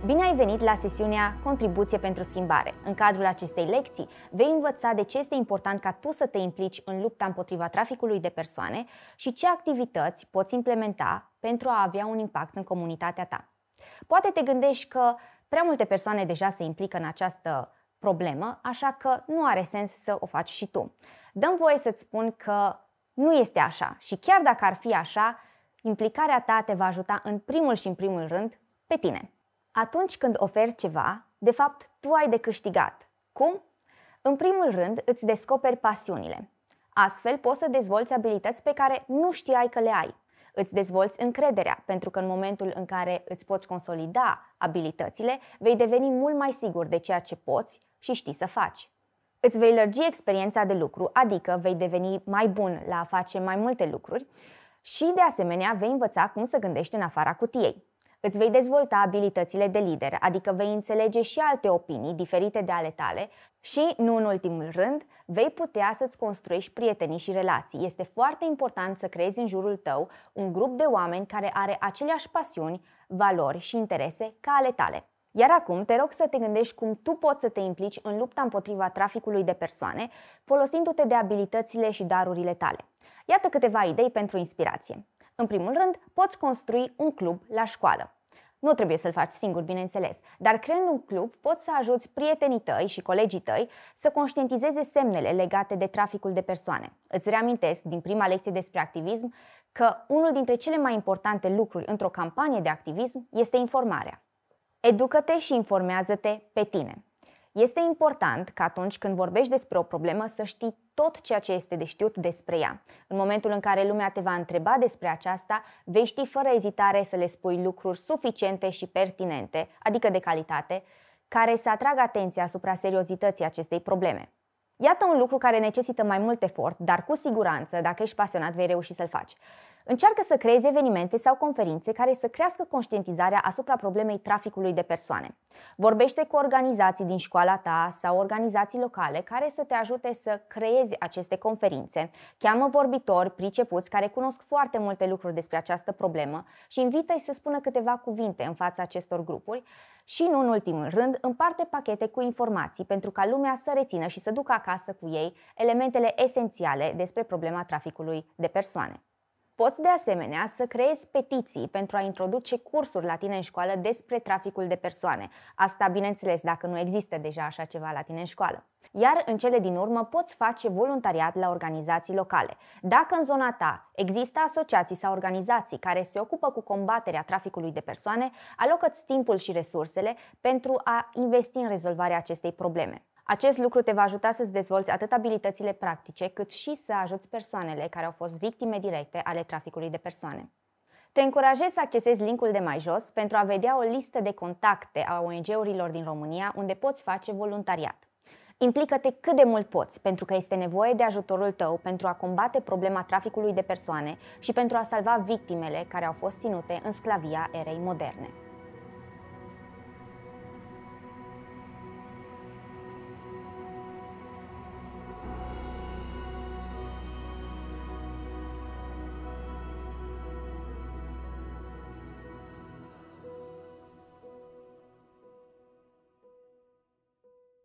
Bine ai venit la sesiunea Contribuție pentru schimbare. În cadrul acestei lecții vei învăța de ce este important ca tu să te implici în lupta împotriva traficului de persoane și ce activități poți implementa pentru a avea un impact în comunitatea ta. Poate te gândești că prea multe persoane deja se implică în această problemă, așa că nu are sens să o faci și tu. Dă-mi voie să-ți spun că nu este așa și chiar dacă ar fi așa, implicarea ta te va ajuta în primul rând pe tine. Atunci când oferi ceva, de fapt, tu ai de câștigat. Cum? În primul rând, îți descoperi pasiunile. Astfel, poți să dezvolți abilități pe care nu știai că le ai. Îți dezvolți încrederea, pentru că în momentul în care îți poți consolida abilitățile, vei deveni mult mai sigur de ceea ce poți și știi să faci. Îți vei lărgi experiența de lucru, adică vei deveni mai bun la a face mai multe lucruri și, de asemenea, vei învăța cum să gândești în afara cutiei. Îți vei dezvolta abilitățile de lider, adică vei înțelege și alte opinii diferite de ale tale și, nu în ultimul rând, vei putea să-ți construiești prietenii și relații. Este foarte important să creezi în jurul tău un grup de oameni care are aceleași pasiuni, valori și interese ca ale tale. Iar acum te rog să te gândești cum tu poți să te implici în lupta împotriva traficului de persoane, folosindu-te de abilitățile și darurile tale. Iată câteva idei pentru inspirație. În primul rând, poți construi un club la școală. Nu trebuie să-l faci singur, bineînțeles, dar creând un club poți să ajuți prietenii tăi și colegii tăi să conștientizeze semnele legate de traficul de persoane. Îți reamintesc din prima lecție despre activism că unul dintre cele mai importante lucruri într-o campanie de activism este informarea. Educă-te și informează-te pe tine. Este important că atunci când vorbești despre o problemă să știi tot ceea ce este de știut despre ea. În momentul în care lumea te va întreba despre aceasta, vei ști fără ezitare să le spui lucruri suficiente și pertinente, adică de calitate, care să atragă atenția asupra seriozității acestei probleme. Iată un lucru care necesită mai mult efort, dar cu siguranță, dacă ești pasionat, vei reuși să-l faci. Încearcă să creezi evenimente sau conferințe care să crească conștientizarea asupra problemei traficului de persoane. Vorbește cu organizații din școala ta sau organizații locale care să te ajute să creezi aceste conferințe. Cheamă vorbitori pricepuți care cunosc foarte multe lucruri despre această problemă și invită-i să spună câteva cuvinte în fața acestor grupuri și, nu în ultimul rând, împarte pachete cu informații pentru ca lumea să rețină și să ducă acasă cu ei elementele esențiale despre problema traficului de persoane. Poți de asemenea să creezi petiții pentru a introduce cursuri la tine în școală despre traficul de persoane. Asta, bineînțeles, dacă nu există deja așa ceva la tine în școală. Iar în cele din urmă poți face voluntariat la organizații locale. Dacă în zona ta există asociații sau organizații care se ocupă cu combaterea traficului de persoane, alocă-ți timpul și resursele pentru a investi în rezolvarea acestei probleme. Acest lucru te va ajuta să-ți dezvolți atât abilitățile practice, cât și să ajuți persoanele care au fost victime directe ale traficului de persoane. Te încurajez să accesezi linkul de mai jos pentru a vedea o listă de contacte a ONG-urilor din România unde poți face voluntariat. Implică-te cât de mult poți, pentru că este nevoie de ajutorul tău pentru a combate problema traficului de persoane și pentru a salva victimele care au fost ținute în sclavia erei moderne.